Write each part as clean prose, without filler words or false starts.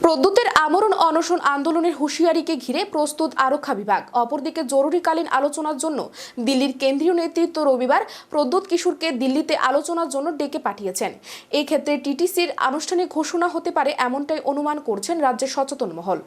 প্রদ্যুতের আমরণ অনশন আন্দোলনের হুঁশিয়ারিকে ঘিরে প্রস্তুত আরক্ষা বিভাগ। অপরদিকে জরুরিকালীন আলোচনার জন্য দিল্লির কেন্দ্রীয় নেতৃত্ব রবিবার প্রদ্যুৎ কিশোরকে দিল্লিতে আলোচনার জন্য ডেকে পাঠিয়েছেন। এই ক্ষেত্রে টিটিসির আনুষ্ঠানিক ঘোষণা হতে পারে এমনটাই অনুমান করছেন রাজ্যের সচেতন মহল।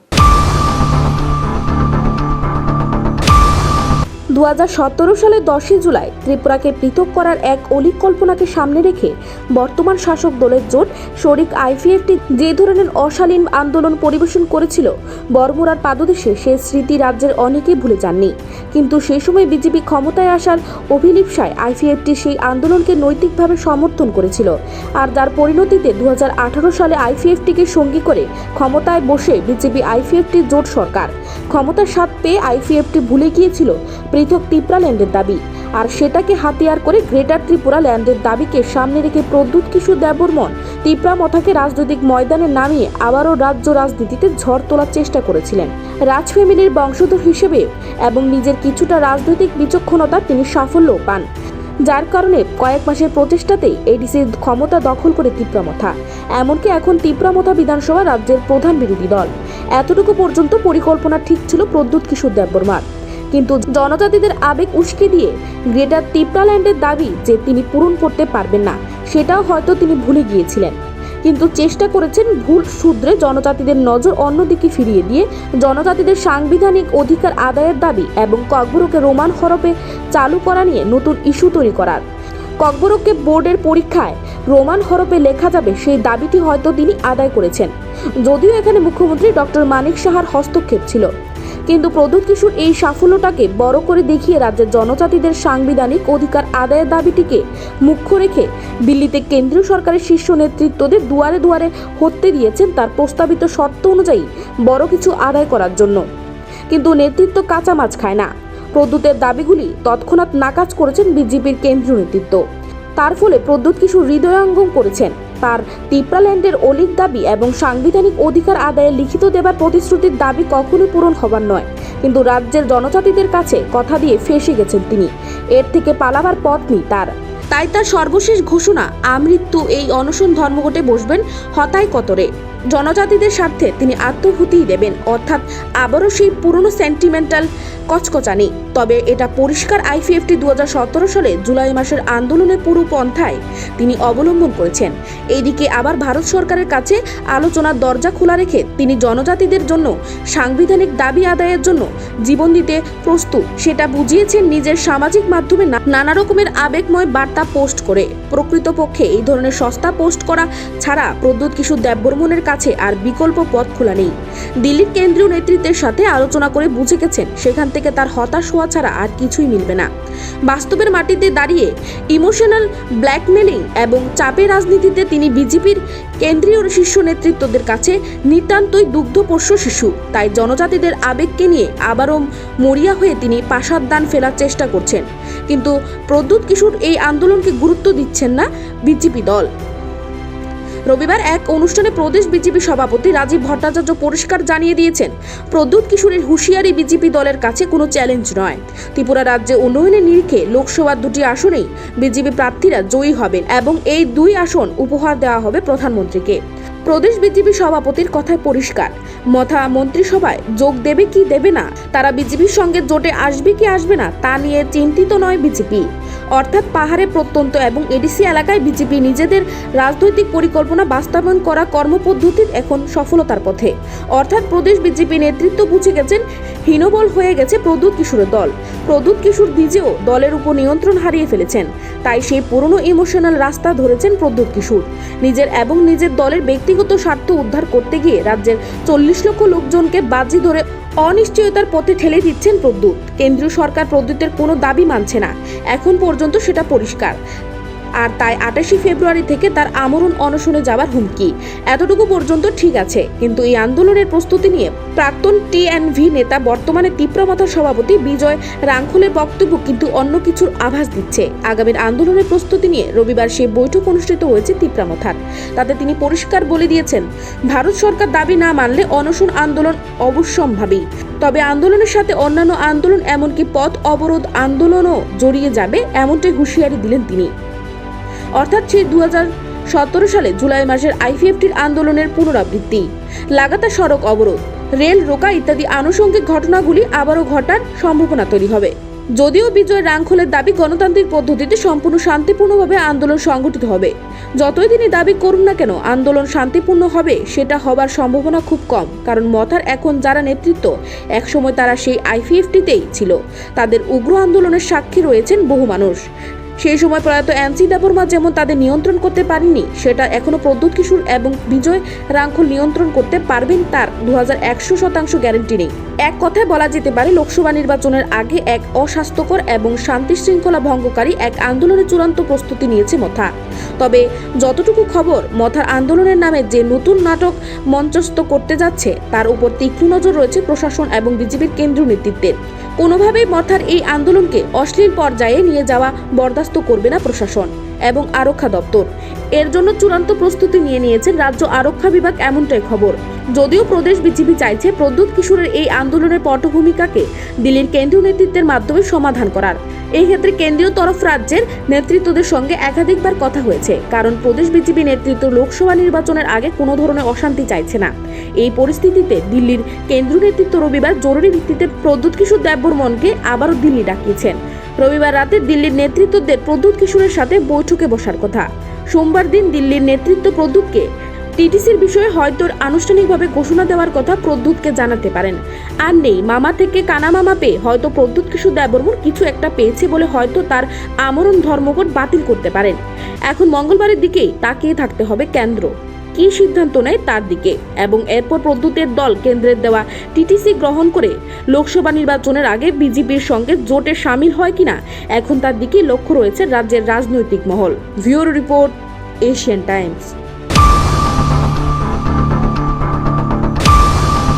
2017 সালের 10 জুলাই ত্রিপুরাকে পৃথক করার এক অলীক কল্পনাকে সামনে রেখে বর্তমান শাসক দলের জোট শরিক আইপিএফটি যে ধরনের অশালীন আন্দোলন পরিবেশন করেছিল বর্মুরার পাদদেশে, সে স্মৃতি রাজ্যের অনেকেই ভুলে যাননি। কিন্তু সেই সময় বিজেপি ক্ষমতায় আসার অভিলিপ্সায় আইপিএফটি সেই আন্দোলনকে নৈতিকভাবে সমর্থন করেছিল, আর যার পরিণতিতে 2018 সালে আইপিএফটিকে সঙ্গী করে ক্ষমতায় বসে বিজেপি আইপিএফটি জোট সরকার। ক্ষমতার স্বাদ পেয়ে আইপিএফটি ভুলে গিয়েছিল পৃথক ত্রিপুরা ল্যান্ডের দাবি, আর সেটাকে হাতিয়ার করে গ্রেটার ত্রিপুরা ল্যান্ডের দাবিকে সামনে রেখে প্রদ্যুৎ কিশোর দেববর্মন ত্রিপুরা মথাকে রাজনৈতিক ময়দানে নামিয়ে আবারও রাজ্য রাজনীতিতে ঝড় তোলার চেষ্টা করেছিলেন। রাজ ফ্যামিলির বংশধর হিসেবে এবং নিজের কিছুটা রাজনৈতিক বিচক্ষণতা তিনি সাফল্যও পান, যার কারণে কয়েক মাসের প্রচেষ্টাতেই এডিসির ক্ষমতা দখল করে ত্রিপুরামথা। এমনকি এখন ত্রিপুরামথা বিধানসভা রাজ্যের প্রধান বিরোধী দল। এতটুকু পর্যন্ত পরিকল্পনা ঠিক ছিল প্রদ্যুৎ কিশোর দেববর্মার, কিন্তু জনজাতিদের আবেগ উস্কে দিয়ে গ্রেটার ত্রিপুরা ল্যান্ডের দাবি যে তিনি পূরণ করতে পারবেন না, সেটাও হয়তো তিনি ভুলে গিয়েছিলেন। কিন্তু চেষ্টা করেছেন ভুল শুধরে জনজাতিদের নজর অন্যদিকে ফিরিয়ে দিয়ে জনজাতিদের সাংবিধানিক অধিকার আদায়ের দাবি এবং ককবরককে রোমান হরফে চালু করা নিয়ে নতুন ইস্যু তৈরি করার। ককবরককে বোর্ডের পরীক্ষায় রোমান হরফে লেখা যাবে, সেই দাবিটি হয়তো তিনি আদায় করেছেন, যদিও এখানে মুখ্যমন্ত্রী ডক্টর মানিক সাহার হস্তক্ষেপ ছিল। কিন্তু প্রদ্যুৎ কিশোর এই সাফল্যটাকে বড় করে দেখিয়ে রাজ্যের জনজাতিদের সাংবিধানিক অধিকার আদায়ের দাবিটিকে মুখ্য রেখে দিল্লিতে কেন্দ্রীয় সরকারের শীর্ষ নেতৃত্বদের দুয়ারে দুয়ারে হতে দিয়েছেন তার প্রস্তাবিত শর্ত অনুযায়ী বড় কিছু আদায় করার জন্য। কিন্তু নেতৃত্ব কাঁচা মাছ খায় না। প্রদ্যুতের দাবিগুলি তৎক্ষণাৎ নাকচ করেছেন বিজেপির কেন্দ্রীয় নেতৃত্ব। তার ফলে প্রদ্যুৎ কিশোর হৃদয়ঙ্গম করেছেন তার ত্রিপুরা ল্যান্ডের অলীক দাবি এবং সাংবিধানিক অধিকার আদায়ে লিখিত দেবার প্রতিশ্রুতির দাবি কখনোই পূরণ হবার নয়। কিন্তু রাজ্যের জনজাতিদের কাছে কথা দিয়ে ফেঁসে গেছেন তিনি, এর থেকে পালাবার পথ নেই তার। তাই তার সর্বশেষ ঘোষণা, আমৃত্যু এই অনশন ধর্মঘটে বসবেন হতাই কতরে। জনজাতিদের স্বার্থে তিনি আত্মহুতিই দেবেন, অর্থাৎ আবারও সেই পুরনো সেন্টিমেন্টাল কচকচানি। তবে এটা পরিষ্কার আইপিএফটি 2017 সালে জুলাই মাসের আন্দোলনের পুরো পন্থায় তিনি অবলম্বন করেছেন। এইদিকে আবার ভারত সরকারের কাছে আলোচনার দরজা খোলা রেখে তিনি জনজাতিদের জন্য সাংবিধানিক দাবি আদায়ের জন্য জীবন দিতে প্রস্তুত, সেটা বুঝিয়েছেন নিজের সামাজিক মাধ্যমে নানা রকমের আবেগময় বার্তা পোস্ট করে। প্রকৃতপক্ষে এই ধরনের সস্তা পোস্ট করা ছাড়া প্রদ্যুৎ কিশোর দেববর্মনের কাছে আর বিকল্প পথ খোলা নেই। দিল্লির কেন্দ্রীয় নেতৃত্বের সাথে আলোচনা করে বুঝে গেছেন সেখান থেকে তার হতাশ হওয়া ছাড়া আর কিছুই মিলবে না। বাস্তবের মাটিতে দাঁড়িয়ে ইমোশনাল ব্ল্যাকমেলিং এবং চাপের রাজনীতিতে তিনি বিজেপির কেন্দ্রীয় শীর্ষ নেতৃত্বদের কাছে নিতান্তই দুগ্ধপোষ্য শিশু। তাই জনজাতিদের আবেগকে নিয়ে আবারও মরিয়া হয়ে তিনি পাশার দান ফেলার চেষ্টা করছেন। কিন্তু প্রদ্যুৎ কিশোর এই আন্দোলনকে গুরুত্ব দিচ্ছেন না বিজেপি দল। রবিবার এক অনুষ্ঠানে প্রদেশ বিজেপি সভাপতি রাজীব ভট্টাচার্য পরিষ্কার জানিয়ে দিয়েছেন, প্রদ্যুৎ কিশোরের হুঁশিয়ারি বিজেপি দলের কাছে কোনো চ্যালেঞ্জ নয়। ত্রিপুরা রাজ্যে উন্নয়নের নিরিখে লোকসভার 2টি আসনেই বিজেপি প্রার্থীরা জয়ী হবেন এবং এই 2 আসন উপহার দেওয়া হবে প্রধানমন্ত্রীকে। প্রদেশ বিজেপি সভাপতির কথায় পরিষ্কার, মথা মন্ত্রিসভায় যোগ দেবে কি দেবে না, তারা বিজেপির সঙ্গে জোটে আসবে কি আসবে না তা নিয়ে চিন্তিত নয় বিজেপি। অর্থাৎ পাহাড়ে প্রত্যন্ত এবং এডিসি এলাকায় বিজেপি নিজেদের রাজনৈতিক পরিকল্পনা বাস্তবায়ন করা কর্মপদ্ধতির এখন সফলতার পথে। অর্থাৎ প্রদেশ বিজেপি নেতৃত্ব বুঝে গেছেন হীনবল হয়ে গেছে প্রদ্যুৎ কিশোরের দল। প্রদ্যুৎ কিশোর নিজেও দলের উপর নিয়ন্ত্রণ হারিয়ে ফেলেছেন। তাই সেই পুরনো ইমোশনাল রাস্তা ধরেছেন প্রদ্যুৎ কিশোর। নিজের এবং নিজের দলের ব্যক্তিগত স্বার্থ উদ্ধার করতে গিয়ে রাজ্যের 40 লক্ষ লোকজনকে বাজি ধরে অনিশ্চয়তার পথে ঠেলে দিচ্ছেন প্রদ্যুৎ। কেন্দ্রীয় সরকার প্রদ্যুতের কোনো দাবি মানছে না, এখন পর্যন্ত সেটা পরিষ্কার। আর তাই 28 ফেব্রুয়ারি থেকে তার আমরণ অনশনে যাওয়ার হুমকি। এতটুকু পর্যন্ত ঠিক আছে, কিন্তু এই আন্দোলনের প্রস্তুতি নিয়ে প্রাক্তন টিএনভি নেতা বর্তমানে ত্রিপুরামথার সভাপতি বিজয় রাঙ্খলের বক্তব্য কিন্তু অন্য কিছুর আভাস দিচ্ছে। আগামীর আন্দোলনের প্রস্তুতি নিয়ে রবিবার সেই বৈঠক অনুষ্ঠিত হয়েছে ত্রিপুরামথার। তাতে তিনি পরিষ্কার বলে দিয়েছেন, ভারত সরকার দাবি না মানলে অনশন আন্দোলন অবশ্যম্ভাবী। তবে আন্দোলনের সাথে অন্যান্য আন্দোলন এমনকি পথ অবরোধ আন্দোলনও জড়িয়ে যাবে, এমনটাই হুঁশিয়ারি দিলেন তিনি। অর্থাৎ সেই 2017 সালে জুলাই মাসের আইপিএফটির আন্দোলনের পুনরাবৃত্তি, লাগাতার সড়ক অবরোধ, রেল রোকা ইত্যাদি আনুষঙ্গিক ঘটনাগুলি আবারও ঘটার সম্ভাবনা তৈরি হবে। যদিও বিজয় রাংখলের দাবি গণতান্ত্রিক পদ্ধতিতে সম্পূর্ণ শান্তিপূর্ণভাবে আন্দোলন সংগঠিত হবে। যতই তিনি দাবি করুন না কেন আন্দোলন শান্তিপূর্ণ হবে সেটা হবার সম্ভাবনা খুব কম, কারণ মথার এখন যারা নেতৃত্ব একসময় তারা সেই আইপিএফটিতেই ছিল। তাদের উগ্র আন্দোলনের সাক্ষী রয়েছেন বহু মানুষ। সেই সময় প্রয়াত এমসি দেববর্মা যেমন তাদের নিয়ন্ত্রণ করতে পারেননি, সেটা এখনো প্রদ্যোৎ কিশোর এবং বিজয় রাংখল নিয়ন্ত্রণ করতে পারবেন তার 2100% গ্যারান্টি নেই। এক কথায় বলা যেতে পারে লোকসভা নির্বাচনের আগে এক অস্বাস্থ্যকর এবং শান্তি শৃঙ্খলা ভঙ্গকারী এক আন্দোলনের চূড়ান্ত প্রস্তুতি নিয়েছে মথা। তবে যতটুকু খবর, মথার আন্দোলনের নামে যে নতুন নাটক মঞ্চস্থ করতে যাচ্ছে তার উপর তীক্ষ্ণ নজর রয়েছে প্রশাসন এবং বিজেপির কেন্দ্রীয় নেতৃত্বের। কোনোভাবেই মথার এই আন্দোলনকে অশ্লীল পর্যায়ে নিয়ে যাওয়া বরদাস্ত করবে না প্রশাসন এবং আরক্ষা দপ্তর। এর জন্য চূড়ান্ত প্রস্তুতি নিয়ে নিয়েছেন রাজ্য আরক্ষা বিভাগ, এমনটাই খবর। যদিও প্রদেশ বিজেপি চাইছে প্রদ্যোৎ কিশোরের এই আন্দোলনের পটভূমিকাকে দিল্লির কেন্দ্রীয় নেতৃত্বের মাধ্যমে সমাধান করার। এই ক্ষেত্রে কেন্দ্রীয় তরফ রাজ্যের নেতৃত্বদের সঙ্গে একাধিকবার কথা হয়েছে, কারণ প্রদেশ বিজেপি নেতৃত্ব লোকসভা নির্বাচনের আগে কোনো ধরনের অশান্তি চাইছে না। এই পরিস্থিতিতে দিল্লির কেন্দ্রীয় নেতৃত্ব রবিবার জরুরি ভিত্তিতে প্রদ্যোৎ কিশোর দেববর্মনকে আবারও দিল্লি ডাকিয়েছেন। রবিবার রাতে দিল্লির নেতৃত্বদের প্রদ্যোৎ কিশোরের সাথে বৈঠকে বসার কথা। সোমবার দিন দিল্লির নেতৃত্ব প্রদ্যোৎকে টিটিসির বিষয়ে হয়তো আনুষ্ঠানিকভাবে ঘোষণা দেওয়ার কথা প্রদ্যোৎকে জানাতে পারেন। আর নেই মামা থেকে কানা মামা পেয়ে হয়তো প্রদ্যোৎ কিশোর দেববর্মন কিছু একটা পেয়েছে বলে হয়তো তার আমরণ ধর্মঘট বাতিল করতে পারেন। এখন মঙ্গলবারের দিকেই তাকিয়ে থাকতে হবে কেন্দ্র কি সিদ্ধান্ত নেয় তার দিকে, এবং এরপর প্রদ্যোতের দল কেন্দ্রের দেওয়া টিটিসি গ্রহণ করে লোকসভা নির্বাচনের আগে বিজেপির সঙ্গে জোটে সামিল হয় কিনা, এখন তার দিকে লক্ষ্য রয়েছে রাজ্যের রাজনৈতিক মহল। Bureau report, Asian Times.